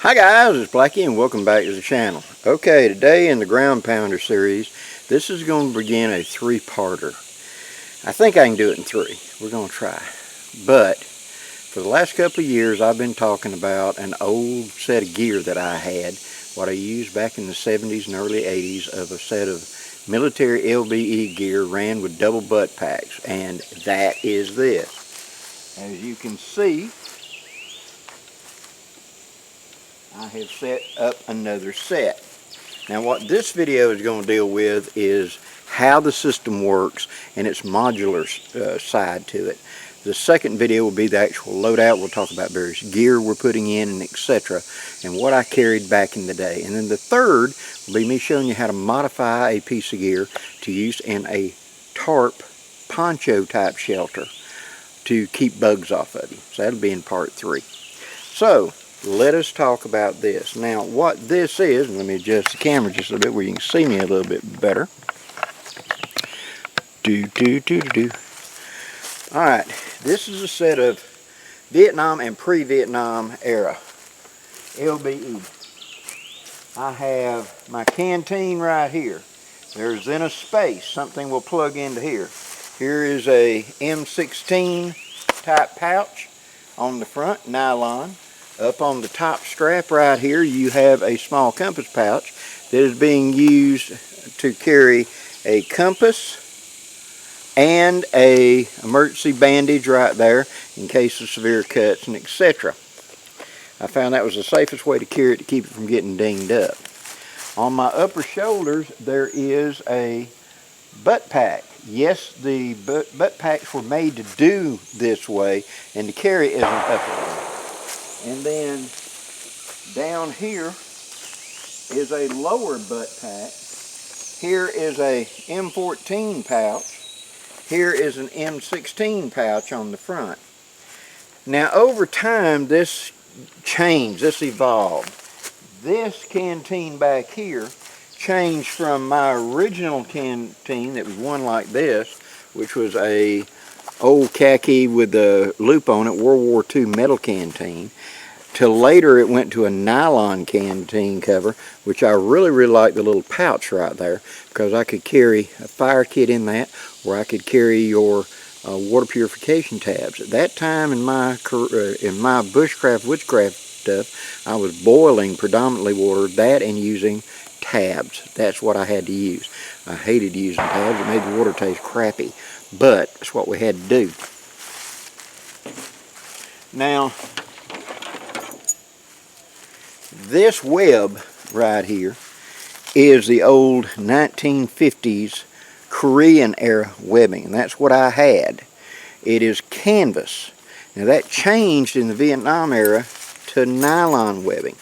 Hi guys, it's Blackie and welcome back to the channel. Okay, today in the Ground Pounder series, this is going to begin a three-parter. I think I can do it in three. We're going to try. But for the last couple of years, I've been talking about an old set of gear that I had, what I used back in the 70s and early 80s, of a set of military LBE gear ran with double butt packs, and that is this. As you can see, I have set up another set. Now what this video is going to deal with is how the system works and its modular side to it. The second video will be the actual loadout. We'll talk about various gear we're putting in and etc. and what I carried back in the day. And then the third will be me showing you how to modify a piece of gear to use in a tarp poncho type shelter to keep bugs off of you. So that'll be in part 3. So let us talk about this. Now what this is, and let me adjust the camera just a little bit where you can see me a little bit better. Alright, this is a set of Vietnam and pre-Vietnam era LBE. I have my canteen right here. There's in a space, something will plug into here. Here is a M16 type pouch on the front, nylon. Up on the top strap right here you have a small compass pouch that is being used to carry a compass and a emergency bandage right there in case of severe cuts and etc. I found that was the safest way to carry it to keep it from getting dinged up. On my upper shoulders there is a butt pack. Yes, the butt packs were made to do this way and to carry as an upper. And then down here is a lower butt pack. Here is a M14 pouch. Here is an M16 pouch on the front. Now over time this changed, this evolved. This canteen back here changed from my original canteen that was one like this, which was a old khaki with a loop on it, World War II metal canteen, till later it went to a nylon canteen cover, which I really like the little pouch right there, because I could carry a fire kit in that, or I could carry your water purification tabs. At that time in my bushcraft, witchcraft stuff, I was boiling predominantly water, that and using tabs. That's what I had to use. I hated using tabs. It made the water taste crappy, but that's what we had to do. Now this web right here is the old 1950s Korean era webbing, and that's what I had. It is canvas. Now that changed in the Vietnam era to nylon webbing.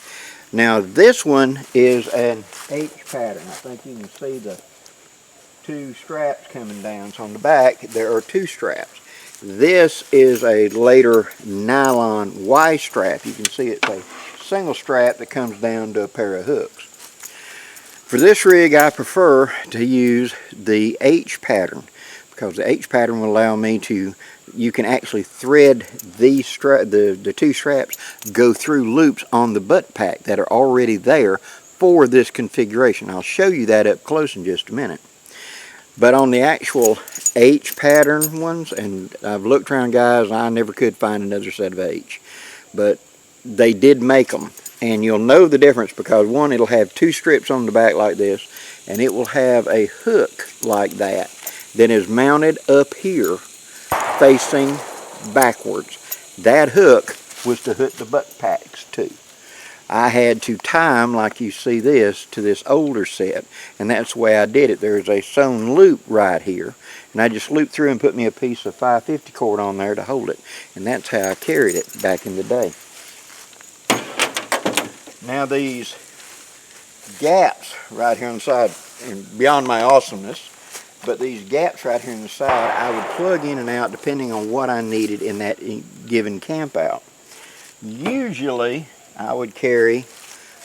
Now this one is an H pattern. I think you can see the two straps coming down. So on the back there are two straps. This is a later nylon Y strap. You can see it's a single strap that comes down to a pair of hooks. For this rig I prefer to use the H pattern, because the H pattern will allow me to, you can actually thread the two straps, go through loops on the butt pack that are already there for this configuration. I'll show you that up close in just a minute. But on the actual H pattern ones, and I've looked around guys, I never could find another set of H, but they did make them, and you'll know the difference because one, it'll have two strips on the back like this, and it will have a hook like that is mounted up here facing backwards. That hook was to hook the butt packs too. I had to tie them like you see this to this older set, and that's the way I did it. There's a sewn loop right here, and I just looped through and put me a piece of 550 cord on there to hold it, and that's how I carried it back in the day. Now these gaps right here on the side, and beyond my awesomeness, but these gaps right here on the side I would plug in and out depending on what I needed in that given camp out. Usually I would carry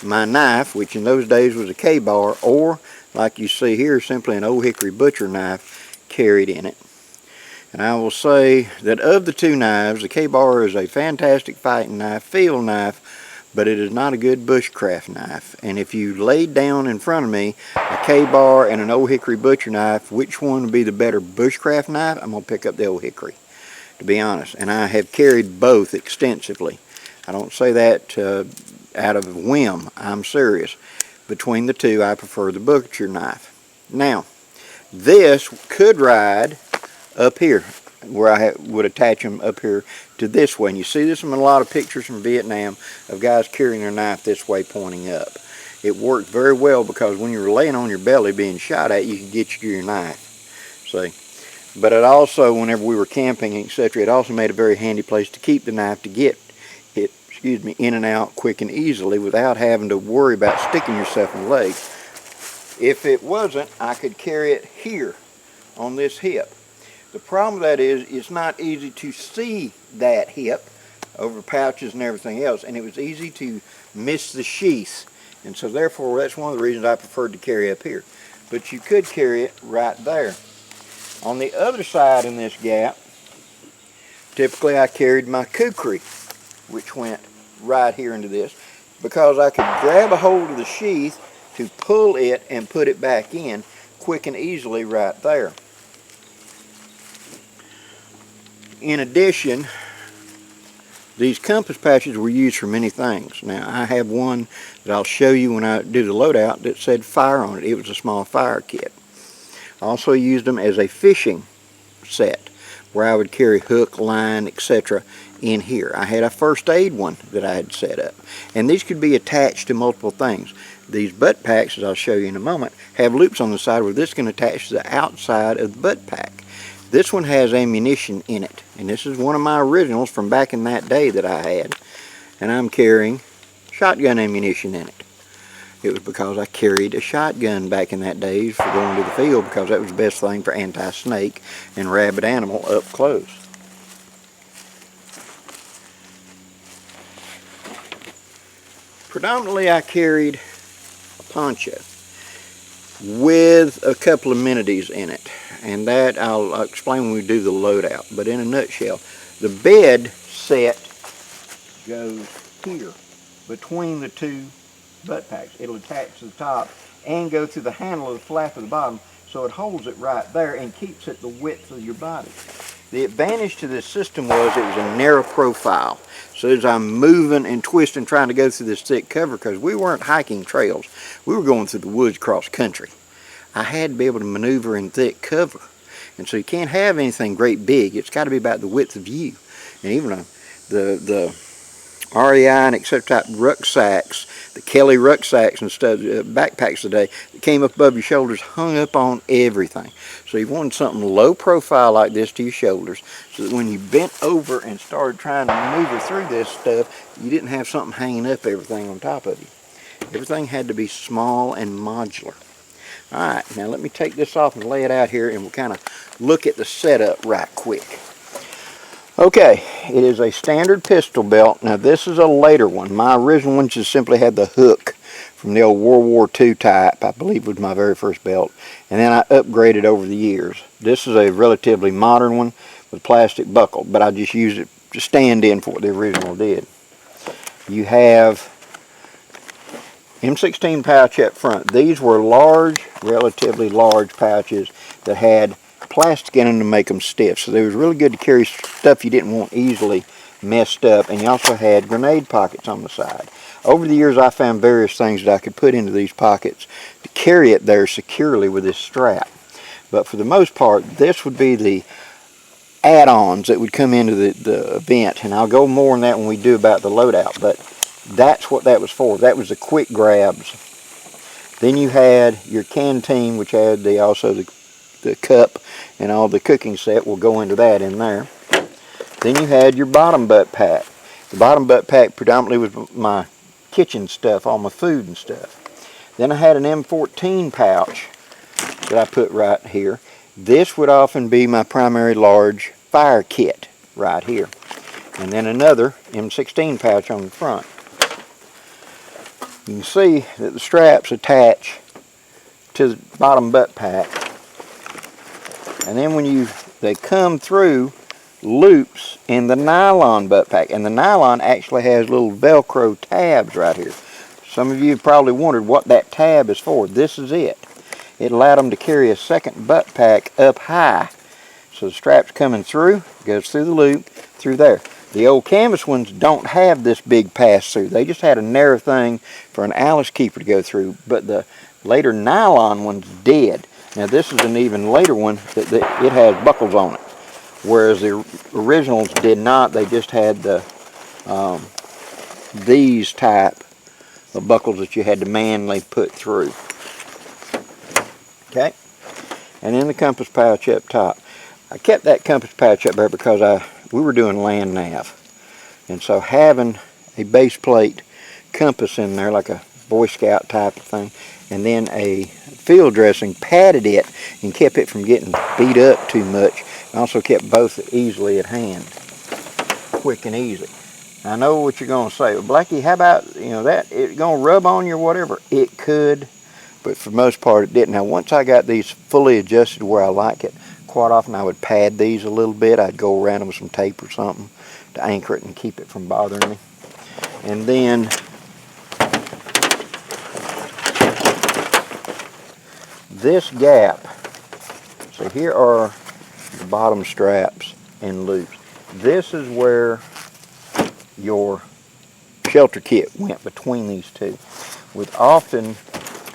my knife, which in those days was a K-bar, or like you see here, simply an old hickory butcher knife carried in it. And I will say that of the two knives, the K-bar is a fantastic fighting knife, field knife, but it is not a good bushcraft knife. And if you laid down in front of me a K-bar and an old hickory butcher knife, which one would be the better bushcraft knife? I'm going to pick up the old hickory, to be honest. And I have carried both extensively. I don't say that out of whim. I'm serious. Between the two, I prefer the butcher knife. Now, this could ride up here, where I would attach them up here to this way. And you see this in a lot of pictures from Vietnam of guys carrying their knife this way pointing up. It worked very well because when you were laying on your belly being shot at, you could get your knife. See? But it also, whenever we were camping, etc., it also made a very handy place to keep the knife to get it, in and out quick and easily without having to worry about sticking yourself in the leg. If it wasn't, I could carry it here on this hip. The problem with that is it's not easy to see that hip over pouches and everything else, and it was easy to miss the sheath. And so therefore, that's one of the reasons I preferred to carry up here. But you could carry it right there. On the other side in this gap, typically I carried my kukri, which went right here into this, because I could grab a hold of the sheath to pull it and put it back in quick and easily right there. In addition, these compass patches were used for many things. Now, I have one that I'll show you when I do the loadout that said fire on it. It was a small fire kit. I also used them as a fishing set, where I would carry hook, line, etc. in here. I had a first aid one that I had set up. And these could be attached to multiple things. These butt packs, as I'll show you in a moment, have loops on the side where this can attach to the outside of the butt pack. This one has ammunition in it. And this is one of my originals from back in that day that I had. And I'm carrying shotgun ammunition in it. It was because I carried a shotgun back in that day for going to the field, because that was the best thing for anti-snake and rabid animal up close. Predominantly I carried a poncho with a couple of amenities in it, and that I'll explain when we do the loadout. But in a nutshell, the bed set goes here between the two butt packs. It'll attach to the top and go through the handle of the flap of the bottom, so it holds it right there and keeps it the width of your body. The advantage to this system was it was a narrow profile. So as I'm moving and twisting trying to go through this thick cover, because we weren't hiking trails, we were going through the woods cross country, I had to be able to maneuver in thick cover. And so you can't have anything great big. It's got to be about the width of you. And even the REI and etc. type rucksacks, the Kelly rucksacks and stuff, backpacks today, that came up above your shoulders, hung up on everything. So you wanted something low profile like this to your shoulders, so that when you bent over and started trying to maneuver through this stuff, you didn't have something hanging up everything on top of you. Everything had to be small and modular. Alright, now let me take this off and lay it out here, and we'll kind of look at the setup right quick. Okay, it is a standard pistol belt. Now this is a later one. My original one just simply had the hook from the old World War II type. I believe was my very first belt. And then I upgraded over the years. This is a relatively modern one with plastic buckle, but I just used it to stand in for what the original did. You have M16 pouch up front. These were large, relatively large pouches that had plastic in them to make them stiff. So they was really good to carry stuff you didn't want easily messed up. And you also had grenade pockets on the side. Over the years I found various things that I could put into these pockets to carry it there securely with this strap. But for the most part, this would be the add-ons that would come into the event. And I'll go more on that when we do about the loadout. But that's what that was for. That was the quick grabs. Then you had your canteen, which had also the cup and all the cooking set. We'll go into that in there. Then you had your bottom butt pack. The bottom butt pack predominantly was my kitchen stuff, all my food and stuff. Then I had an M14 pouch that I put right here. This would often be my primary large fire kit right here. And then another M16 pouch on the front. You can see that the straps attach to the bottom butt pack. And then when they come through loops in the nylon butt pack, and the nylon actually has little Velcro tabs right here. Some of you have probably wondered what that tab is for. This is it. It allowed them to carry a second butt pack up high. So the strap's coming through, goes through the loop, through there. The old canvas ones don't have this big pass-through. They just had a narrow thing for an Alice keeper to go through, but the later nylon ones did. Now this is an even later one that it has buckles on it, whereas the originals did not. They just had the these type of buckles that you had to manually put through. Okay, and then the compass pouch up top. I kept that compass pouch up there because we were doing land nav, and so having a base plate compass in there, like a Boy Scout type of thing, and then a field dressing padded it and kept it from getting beat up too much, and also kept both easily at hand, quick and easy. I know what you're going to say, well, Blackie, how about, that it's going to rub on you or whatever? It could, but for the most part it didn't. Now once I got these fully adjusted where I like it, quite often I would pad these a little bit. I'd go around them with some tape or something to anchor it and keep it from bothering me. And then this gap, so here are the bottom straps and loops. This is where your shelter kit went between these two. With often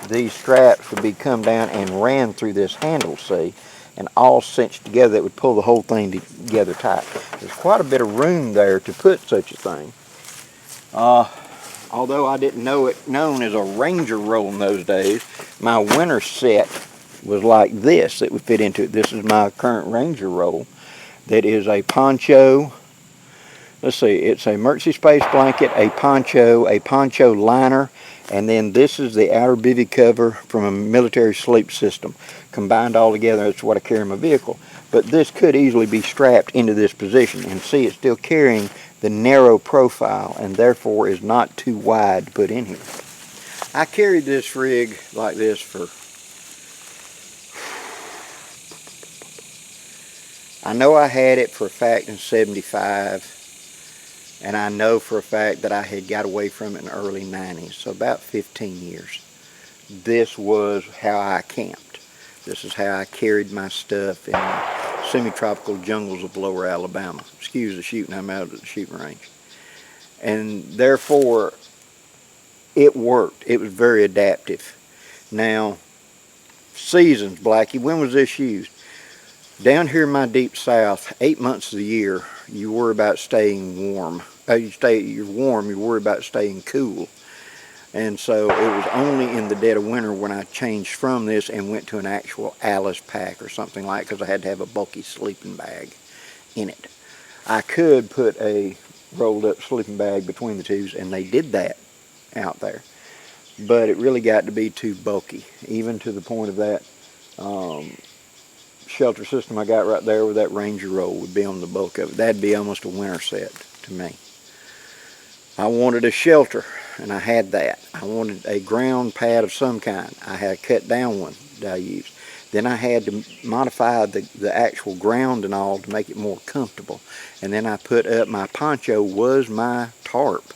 these straps would be come down and ran through this handle, see, and all cinched together that would pull the whole thing together tight. There's quite a bit of room there to put such a thing. Although I didn't know it known as a Ranger roll in those days, my winter set was like this that would fit into it. This is my current Ranger roll that is a poncho. Let's see, it's a emergency space blanket, a poncho liner, and then this is the outer bivy cover from a military sleep system. Combined all together, that's what I carry in my vehicle. But this could easily be strapped into this position, and see, it's still carrying the narrow profile and therefore is not too wide to put in here. I carried this rig like this for, I know I had it for a fact in 75, and I know for a fact that I had got away from it in the early 90s, so about 15 years. This was how I camped. This is how I carried my stuff in the semi-tropical jungles of lower Alabama. Excuse the shooting, I'm out at the shooting range. And therefore, it worked. It was very adaptive. Now, seasons, Blackie, when was this used? Down here in my deep south, 8 months of the year, you worry about staying warm. You're warm, you worry about staying cool. And so it was only in the dead of winter when I changed from this and went to an actual Alice pack or something like that, because I had to have a bulky sleeping bag in it. I could put a rolled up sleeping bag between the two, and they did that out there. But it really got to be too bulky, even to the point of that shelter system I got right there with that Ranger roll would be on the bulk of it. That'd be almost a winter set to me. I wanted a shelter, and I had that. I wanted a ground pad of some kind. I had a cut down one that I used. Then I had to modify the actual ground and all to make it more comfortable. And then I put up my poncho was my tarp.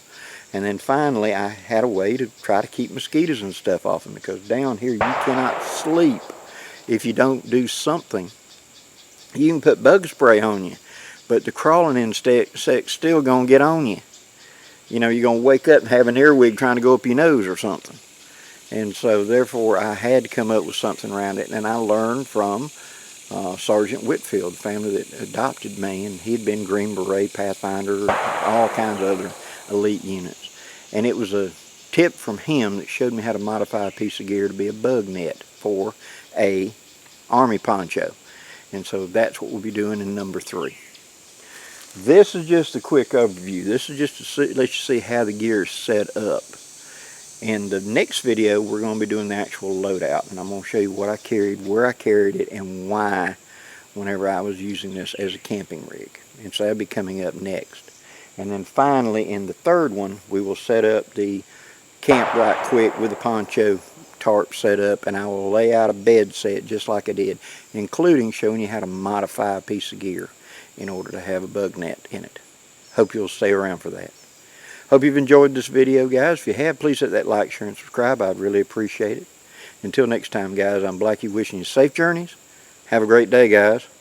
And then finally I had a way to try to keep mosquitoes and stuff off them, because down here you cannot sleep if you don't do something. You can put bug spray on you, but the crawling insect's still going to get on you. You know, you're going to wake up and have an earwig trying to go up your nose or something. And so therefore I had to come up with something around it. And I learned from Sergeant Whitfield, the family that adopted me, and he'd been Green Beret, Pathfinder, all kinds of other elite units. And it was a tip from him that showed me how to modify a piece of gear to be a bug net for a Army poncho. And so that's what we'll be doing in number 3. This is just a quick overview. This is just to let you see how the gear is set up. In the next video, we're going to be doing the actual loadout, and I'm going to show you what I carried, where I carried it, and why whenever I was using this as a camping rig. And so that'll be coming up next. And then finally, in the third one, we will set up the camp right quick with the poncho tarp set up, and I will lay out a bed set just like I did, including showing you how to modify a piece of gear. in order to have a bug net in it. Hope you'll stay around for that. Hope you've enjoyed this video, guys. If you have, please hit that like, share, and subscribe. I'd really appreciate it. Until next time, guys, I'm Blackie wishing you safe journeys. Have a great day, guys.